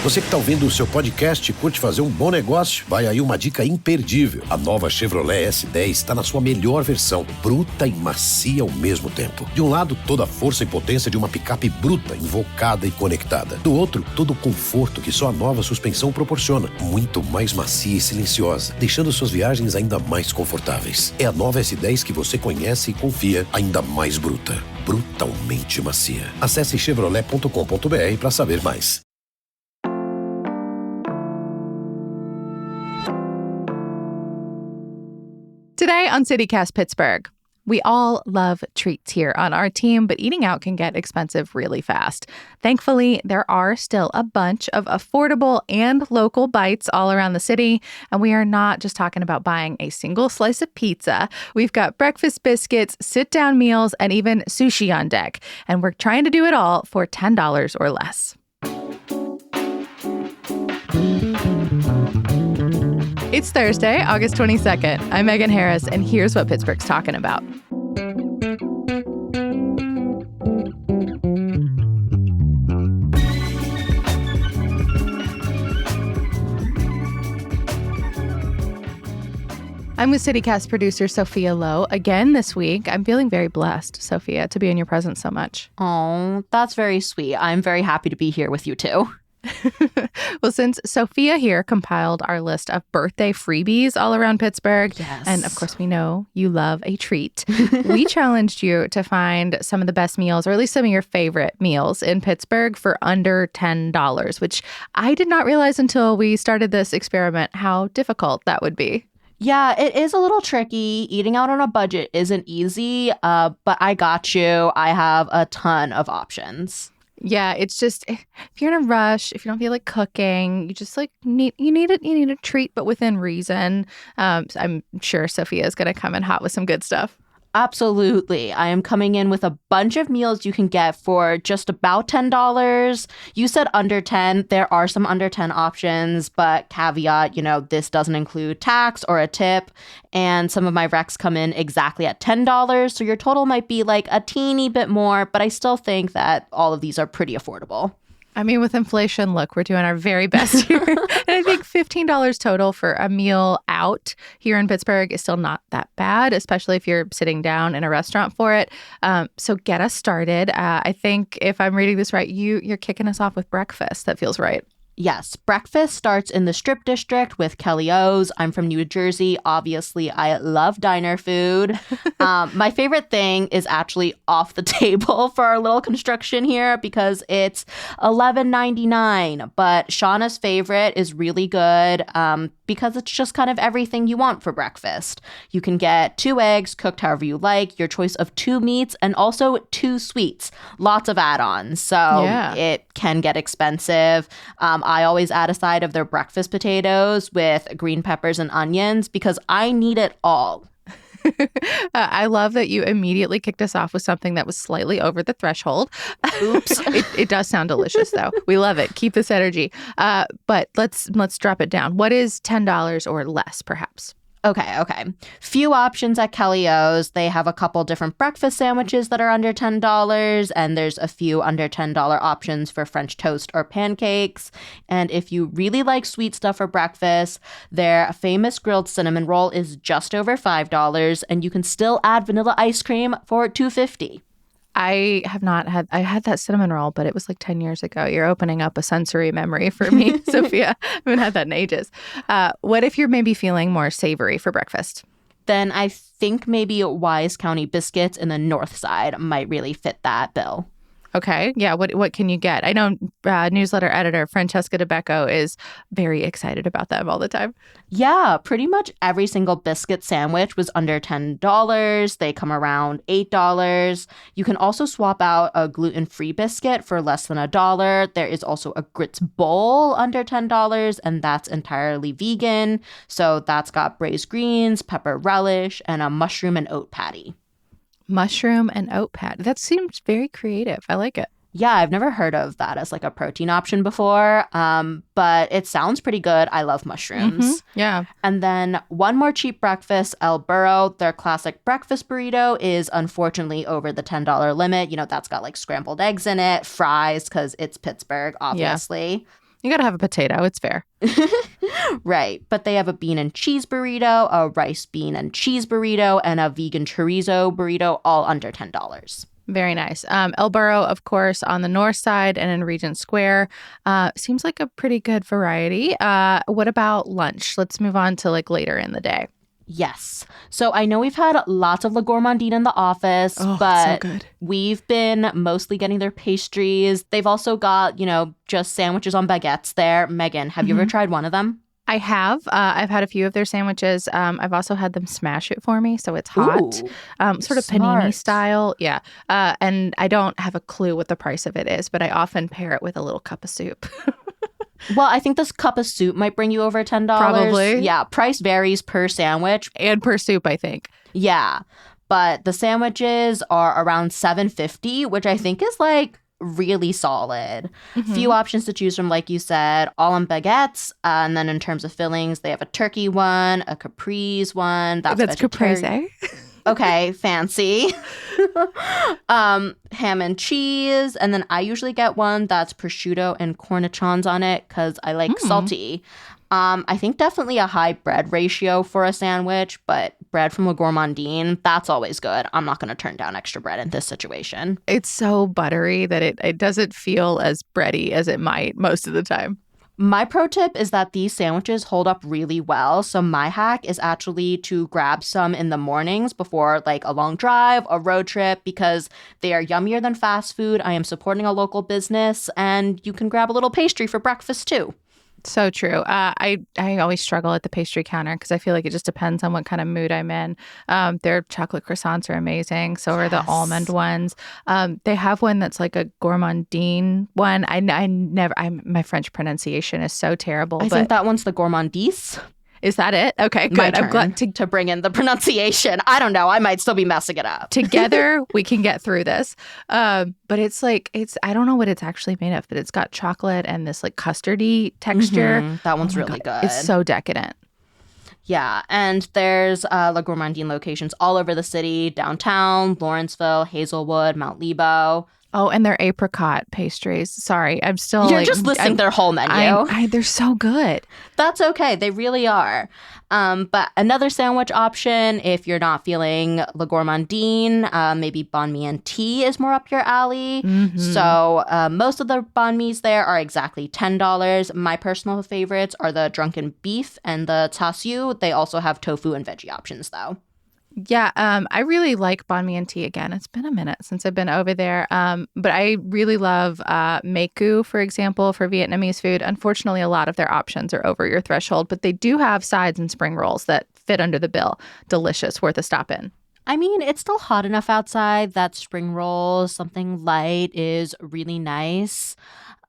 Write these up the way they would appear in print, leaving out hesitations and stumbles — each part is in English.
Você que está ouvindo o seu podcast e curte fazer um bom negócio, vai aí uma dica imperdível. A nova Chevrolet S10 está na sua melhor versão, bruta e macia ao mesmo tempo. De um lado, toda a força e potência de uma picape bruta, invocada e conectada. Do outro, todo o conforto que só a nova suspensão proporciona, muito mais macia e silenciosa, deixando suas viagens ainda mais confortáveis. É a nova S10 que você conhece e confia, ainda mais bruta, brutalmente macia. Acesse chevrolet.com.br para saber mais. Today on CityCast Pittsburgh, we all love treats here on our team, but eating out can get expensive really fast. Thankfully, there are still a bunch of affordable and local bites all around the city, and we are not just talking about buying a single slice of pizza. We've got breakfast biscuits, sit-down meals, and even sushi on deck, and we're trying to do it all for $10 or less. It's Thursday, August 22nd. I'm Megan Harris, and here's what Pittsburgh's talking about. I'm with CityCast producer Sophia Lowe again this week. I'm feeling very blessed, Sophia, to be in your presence so much. Oh, that's very sweet. I'm very happy to be here with you too. Well, since Sophia here compiled our list of birthday freebies all around Pittsburgh, yes. And of course we know you love a treat, we challenged you to find some of the best meals, or at least some of your favorite meals in Pittsburgh for under $10, which I did not realize until we started this experiment how difficult that would be. Yeah, it is a little tricky. Eating out on a budget isn't easy, but I got you. I have a ton of options. Yeah, it's just if you're in a rush, if you don't feel like cooking, you just need a treat, but within reason. I'm sure Sophia is going to come in hot with some good stuff. Absolutely. I am coming in with a bunch of meals you can get for just about $10. You said under 10. There are some under 10 options, but caveat, this doesn't include tax or a tip. And some of my recs come in exactly at $10. So your total might be like a teeny bit more, but I still think that all of these are pretty affordable. I mean, with inflation, look, we're doing our very best here. And I think $15 total for a meal out here in Pittsburgh is still not that bad, especially if you're sitting down in a restaurant for it. So get us started. I think if I'm reading this right, you're kicking us off with breakfast. That feels right. Yes, breakfast starts in the Strip District with Kelly O's. I'm from New Jersey. Obviously, I love diner food. My favorite thing is actually off the table for our little construction here because it's $11.99. But Shauna's favorite is really good because it's just kind of everything you want for breakfast. You can get 2 eggs cooked however you like, your choice of 2 meats, and also 2 sweets. Lots of add-ons, so It can get expensive. I always add a side of their breakfast potatoes with green peppers and onions because I need it all. I love that you immediately kicked us off with something that was slightly over the threshold. Oops. It does sound delicious, though. We love it. Keep this energy. But let's drop it down. What is $10 or less, perhaps? Okay. Few options at Kelly O's. They have a couple different breakfast sandwiches that are under $10, and there's a few under $10 options for French toast or pancakes. And if you really like sweet stuff for breakfast, their famous grilled cinnamon roll is just over $5, and you can still add vanilla ice cream for $2.50. I had that cinnamon roll, but it was like 10 years ago. You're opening up a sensory memory for me, Sophia. I haven't had that in ages. What if you're maybe feeling more savory for breakfast? Then I think maybe Wise County biscuits in the north side might really fit that bill. Okay. Yeah. What can you get? I know newsletter editor Francesca DeBecco is very excited about them all the time. Yeah, pretty much every single biscuit sandwich was under $10. They come around $8. You can also swap out a gluten-free biscuit for less than $1. There is also a grits bowl under $10, and that's entirely vegan. So that's got braised greens, pepper relish, and a mushroom and oat patty. Mushroom and oat patty. That seems very creative. I like it. Yeah, I've never heard of that as like a protein option before, but it sounds pretty good. I love mushrooms. Mm-hmm. Yeah. And then one more cheap breakfast, El Burro. Their classic breakfast burrito is unfortunately over the $10 limit. That's got like scrambled eggs in it, fries, because it's Pittsburgh, obviously. You gotta have a potato. It's fair. Right. But they have a bean and cheese burrito, a rice, bean, and cheese burrito, and a vegan chorizo burrito, all under $10. Very nice. El Burro, of course, on the north side and in Regent Square. Seems like a pretty good variety. What about lunch? Let's move on to like later in the day. Yes. So I know we've had lots of La Gourmandine in the office, but so good. We've been mostly getting their pastries. They've also got, just sandwiches on baguettes there. Megan, have you ever tried one of them? I have. I've had a few of their sandwiches. I've also had them smash it for me, so it's hot. Sort of smart. panini style. Yeah. And I don't have a clue what the price of it is, but I often pair it with a little cup of soup. Well, I think this cup of soup might bring you over $10. Probably. Yeah, price varies per sandwich. And per soup, I think. Yeah, but the sandwiches are around $7.50, which I think is like really solid. Few options to choose from, like you said, all on baguettes. And then in terms of fillings, they have a turkey one, a caprese one. That's caprese. Okay, fancy. Ham and cheese. And then I usually get one that's prosciutto and cornichons on it because I like salty. I think definitely a high bread ratio for a sandwich, but bread from La Gourmandine, that's always good. I'm not going to turn down extra bread in this situation. It's so buttery that it doesn't feel as bready as it might most of the time. My pro tip is that these sandwiches hold up really well. So my hack is actually to grab some in the mornings before like a long drive, a road trip, because they are yummier than fast food. I am supporting a local business, and you can grab a little pastry for breakfast too. So true. I always struggle at the pastry counter because I feel like it just depends on what kind of mood I'm in. Their chocolate croissants are amazing. So are the almond ones. They have one that's like a gourmandine one. My French pronunciation is so terrible. I think that one's the gourmandise. Is that it? Okay, good. My turn I'm glad to bring in the pronunciation. I don't know. I might still be messing it up. Together, we can get through this. But it's I don't know what it's actually made of, but it's got chocolate and this like custardy texture. That one's really good. It's so decadent. Yeah, and there's La Gourmandine locations all over the city, downtown, Lawrenceville, Hazelwood, Mount Lebo. Oh, and their apricot pastries. Sorry, I'm still You're just listing their whole menu. They're so good. That's okay. They really are. But another sandwich option, if you're not feeling La Gourmandine, maybe banh mi and tea is more up your alley. So most of the banh mi's there are exactly $10. My personal favorites are the drunken beef and the tasu. They also have tofu and veggie options, though. Yeah, I really like banh mi and tea again. It's been a minute since I've been over there. But I really love Mekku, for example, for Vietnamese food. Unfortunately, a lot of their options are over your threshold, but they do have sides and spring rolls that fit under the bill. Delicious, worth a stop in. I mean, it's still hot enough outside that spring rolls, something light, is really nice.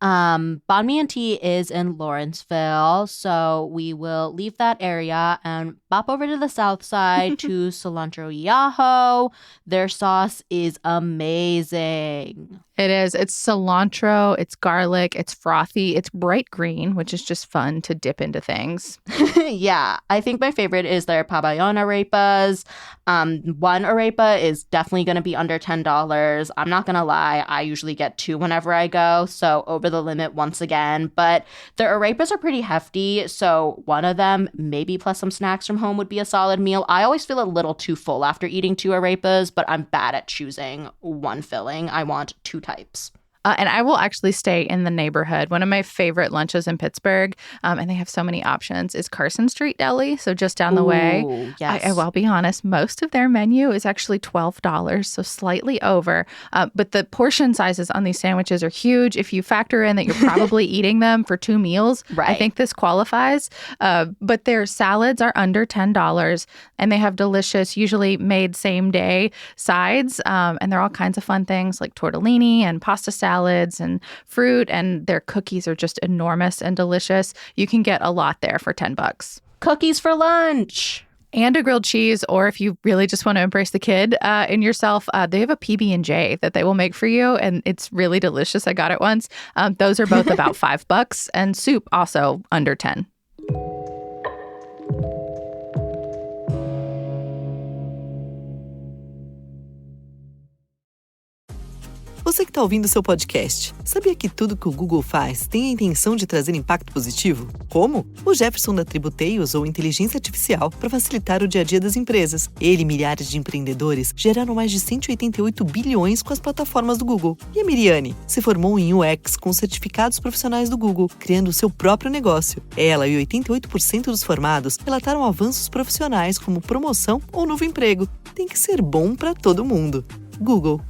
Banh mi and tea is in Lawrenceville, so we will leave that area and bop over to the south side to Cilantro Yahoo. Their sauce is amazing. It is. It's cilantro, it's garlic, it's frothy, it's bright green, which is just fun to dip into things. Yeah, I think my favorite is their pabellon arepas. One arepa is definitely going to be under $10. I'm not going to lie, I usually get two whenever I go, so over the limit once again. But their arepas are pretty hefty, so one of them, maybe plus some snacks from home, would be a solid meal. I always feel a little too full after eating two arepas, but I'm bad at choosing one filling. I want two types. And I will actually stay in the neighborhood. One of my favorite lunches in Pittsburgh, and they have so many options, is Carson Street Deli. So just down the way. Yes. I will be honest, most of their menu is actually $12, so slightly over. But the portion sizes on these sandwiches are huge. If you factor in that you're probably eating them for 2 meals, right. I think this qualifies. But their salads are under $10, and they have delicious, usually made same day sides. And they're all kinds of fun things like tortellini and pasta salads and fruit, and their cookies are just enormous and delicious. You can get a lot there for $10. Cookies for lunch. And a grilled cheese, or if you really just want to embrace the kid in yourself, they have a PB&J that they will make for you, and it's really delicious. I got it once. Those are both about $5, and soup also under 10. Você que está ouvindo o seu podcast, sabia que tudo que o Google faz tem a intenção de trazer impacto positivo? Como? O Jefferson da Tributei usou inteligência artificial para facilitar o dia a dia das empresas. Ele e milhares de empreendedores geraram mais de 188 bilhões com as plataformas do Google. E a Miriane se formou em UX com certificados profissionais do Google, criando o seu próprio negócio. Ela e 88% dos formados relataram avanços profissionais como promoção ou novo emprego. Tem que ser bom para todo mundo. Google.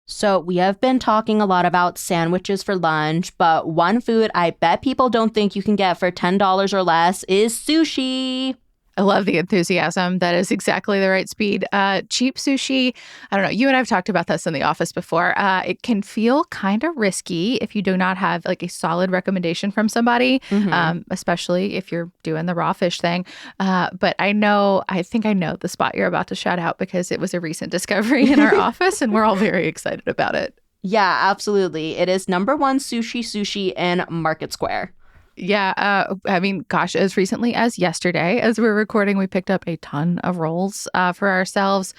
So we have been talking a lot about sandwiches for lunch, but one food I bet people don't think you can get for $10 or less is sushi. I love the enthusiasm. That is exactly the right speed. Cheap sushi, I don't know. You and I have talked about this in the office before. It can feel kind of risky if you do not have like a solid recommendation from somebody, especially if you're doing the raw fish thing. But I think I know the spot you're about to shout out because it was a recent discovery in our office and we're all very excited about it. Yeah, absolutely. It is number one sushi in Market Square. Yeah, gosh, as recently as yesterday, as we're recording, we picked up a ton of rolls for ourselves.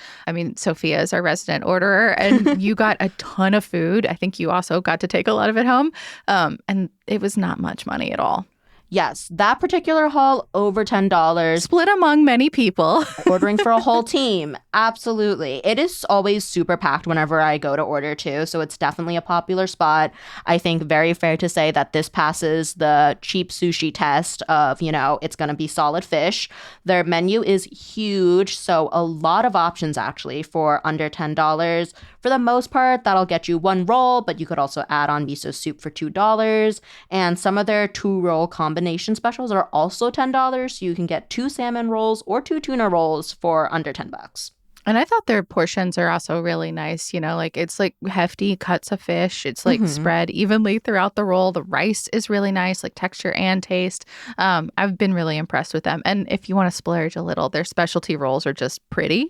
Sophia is our resident orderer, and you got a ton of food. I think you also got to take a lot of it home, and it was not much money at all. Yes, that particular haul, over $10. Split among many people. Ordering for a whole team. Absolutely. It is always super packed whenever I go to order too, so it's definitely a popular spot. I think very fair to say that this passes the cheap sushi test of, it's going to be solid fish. Their menu is huge, so a lot of options actually for under $10. For the most part, that'll get you one roll, but you could also add on miso soup for $2. And some of their two-roll combination specials are also $10, so you can get 2 salmon rolls or 2 tuna rolls for under $10. And I thought their portions are also really nice. It's like hefty cuts of fish. It's like spread evenly throughout the roll. The rice is really nice, like texture and taste. I've been really impressed with them. And if you want to splurge a little, their specialty rolls are just pretty.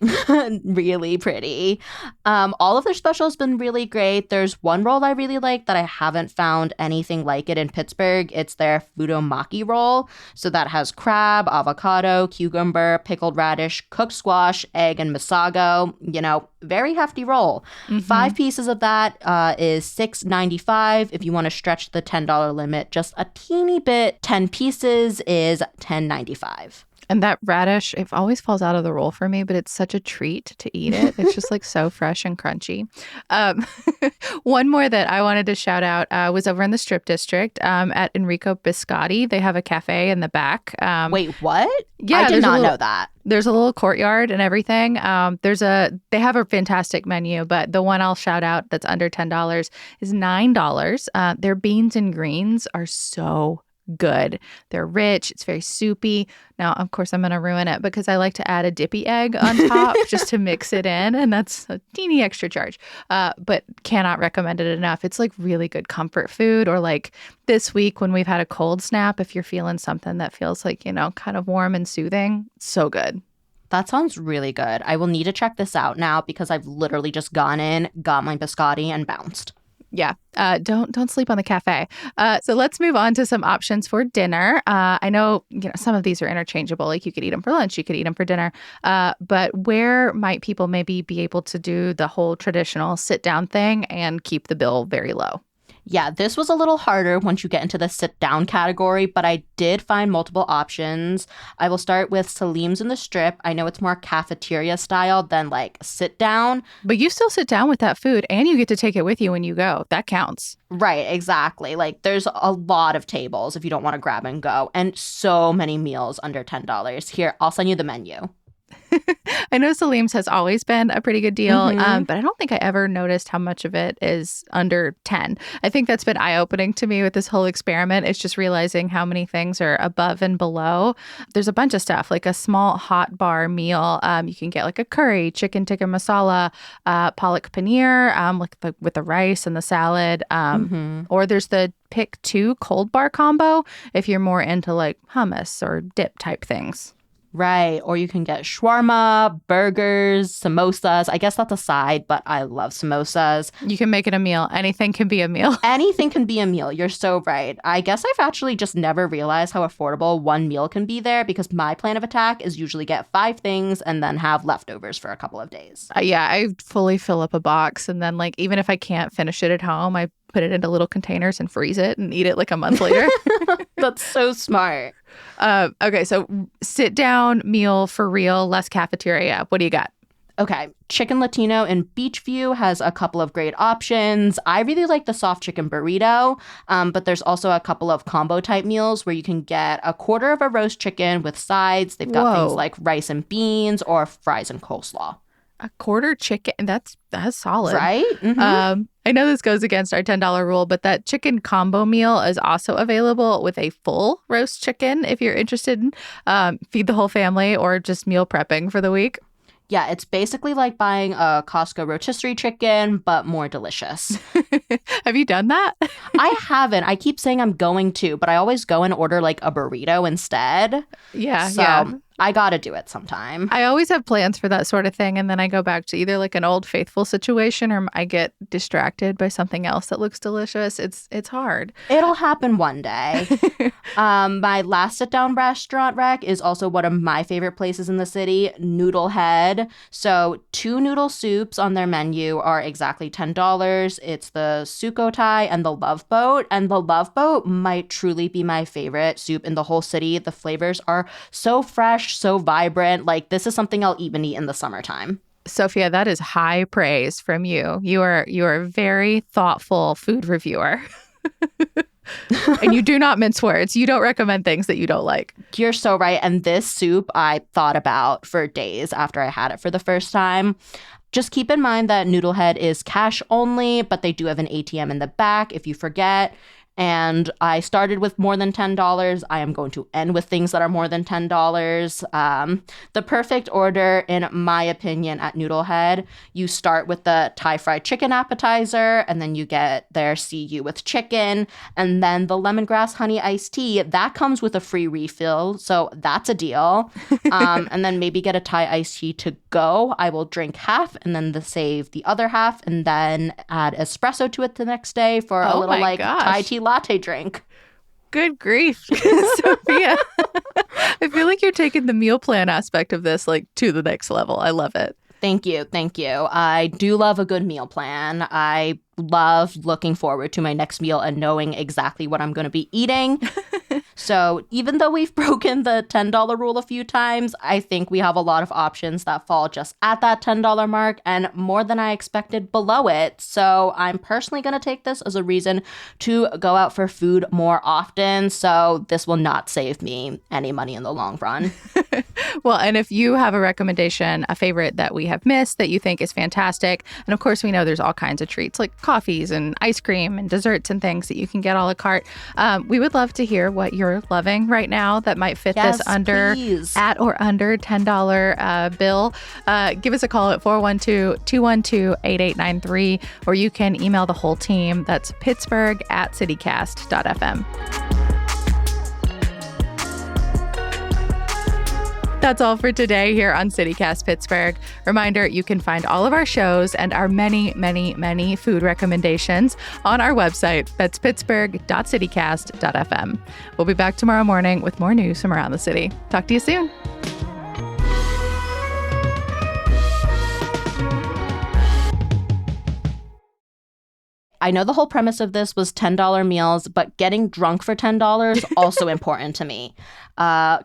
Really pretty. All of their specials have been really great. There's one roll I really like that I haven't found anything like it in Pittsburgh. It's their fudomaki roll. So that has crab, avocado, cucumber, pickled radish, cooked squash, egg, and masago. Very hefty roll. 5 pieces of that is $6.95. If you want to stretch the $10 limit just a teeny bit, 10 pieces is $10.95. And that radish, it always falls out of the roll for me, but it's such a treat to eat it. It's just like so fresh and crunchy. One more that I wanted to shout out was over in the Strip District at Enrico Biscotti. They have a cafe in the back. Wait, what? Yeah, I did not know that. There's a little courtyard and everything. They have a fantastic menu, but the one I'll shout out that's under $10 is $9. Their beans and greens are so good. They're rich. It's very soupy. Now, of course, I'm going to ruin it because I like to add a dippy egg on top just to mix it in. And that's a teeny extra charge. But cannot recommend it enough. It's like really good comfort food. Or like this week when we've had a cold snap, if you're feeling something that feels like, kind of warm and soothing, so good. That sounds really good. I will need to check this out now because I've literally just gone in, got my biscotti, and bounced. Yeah. Don't sleep on the cafe. So let's move on to some options for dinner. I know, some of these are interchangeable. Like you could eat them for lunch, you could eat them for dinner. But where might people maybe be able to do the whole traditional sit down thing and keep the bill very low? Yeah, this was a little harder once you get into the sit-down category, but I did find multiple options. I will start with Salim's in the Strip. I know it's more cafeteria style than like sit-down. But you still sit down with that food and you get to take it with you when you go. That counts. Right, exactly. Like there's a lot of tables if you don't want to grab and go, and so many meals under $10. Here, I'll send you the menu. I know Salim's has always been a pretty good deal, but I don't think I ever noticed how much of it is under 10. I think that's been eye-opening to me with this whole experiment. It's just realizing how many things are above and below. There's a bunch of stuff, like a small hot bar meal. You can get like a curry, chicken tikka masala, palak paneer, with the rice and the salad. Or there's the pick 2 cold bar combo if you're more into like hummus or dip type things. Right. Or you can get shawarma, burgers, samosas. I guess that's a side, but I love samosas. You can make it a meal. Anything can be a meal. Anything can be a meal. You're so right. I guess I've actually just never realized how affordable one meal can be there because my plan of attack is usually get 5 things and then have leftovers for a couple of days. Yeah, I fully fill up a box. And then, like, even if I can't finish it at home, I put it into little containers and freeze it and eat it like a month later. That's so smart. Okay, so sit down meal for real, less cafeteria. What do you got? Okay, Chicken Latino in Beachview has a couple of great options. I really like the soft chicken burrito, but there's also a couple of combo type meals where you can get a quarter of a roast chicken with sides. They've got things like rice and beans or fries and coleslaw. A quarter chicken, that's solid. Right? Mm-hmm. I know this goes against our $10 rule, but that chicken combo meal is also available with a full roast chicken if you're interested in feed the whole family or just meal prepping for the week. Yeah, it's basically like buying a Costco rotisserie chicken, but more delicious. Have you done that? I haven't. I keep saying I'm going to, but I always go and order like a burrito instead. Yeah. I gotta do it sometime. I always have plans for that sort of thing, and then I go back to either like an Old Faithful situation or I get distracted by something else that looks delicious. It's hard. It'll happen one day. My last sit-down restaurant rec is also one of my favorite places in the city, Noodle Head. So 2 noodle soups on their menu are exactly $10. It's the Sukhothai and the Love Boat, and the Love Boat might truly be my favorite soup in the whole city. The flavors are so fresh, so vibrant. Like, this is something I'll even eat in the summertime. Sophia, that is high praise from you. You are a very thoughtful food reviewer. And you do not mince words. You don't recommend things that you don't like. You're so right. And this soup I thought about for days after I had it for the first time. Just keep in mind that Noodle Head is cash only, but they do have an ATM in the back if you forget. And I started with more than $10. I am going to end with things that are more than $10. The perfect order, in my opinion, at Noodle Head, you start with the Thai fried chicken appetizer, and then you get their CU with chicken, and then the lemongrass honey iced tea. That comes with a free refill, so that's a deal. And then maybe get a Thai iced tea to go. I will drink half, and then save the other half, and then add espresso to it the next day for a little Thai tea latte drink. Good grief, Sophia. I feel like you're taking the meal plan aspect of this like to the next level. I love it. Thank you. I do love a good meal plan. I love looking forward to my next meal and knowing exactly what I'm going to be eating. So even though we've broken the $10 rule a few times, I think we have a lot of options that fall just at that $10 mark and more than I expected below it. So I'm personally going to take this as a reason to go out for food more often. So this will not save me any money in the long run. Well, and if you have a recommendation, a favorite that we have missed that you think is fantastic, and of course we know there's all kinds of treats like coffees and ice cream and desserts and things that you can get a la carte. We would love to hear what you're loving right now that might fit this under please. At or under $10 bill. Give us a call at 412-212-8893, or you can email the whole team. That's pittsburgh@citycast.fm. That's all for today here on CityCast Pittsburgh. Reminder, you can find all of our shows and our many, many, many food recommendations on our website. That's pittsburgh.citycast.fm. We'll be back tomorrow morning with more news from around the city. Talk to you soon. I know the whole premise of this was $10 meals, but getting drunk for $10 also important to me.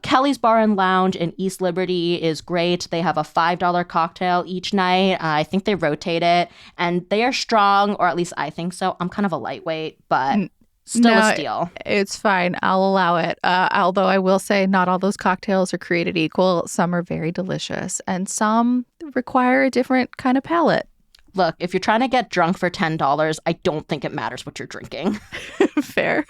Kelly's Bar and Lounge in East Liberty is great. They have a $5 cocktail each night. I think they rotate it, and they are strong, or at least I think so. I'm kind of a lightweight, but still a steal. It's fine. I'll allow it. Although I will say not all those cocktails are created equal. Some are very delicious, and some require a different kind of palate. Look, if you're trying to get drunk for $10, I don't think it matters what you're drinking. Fair.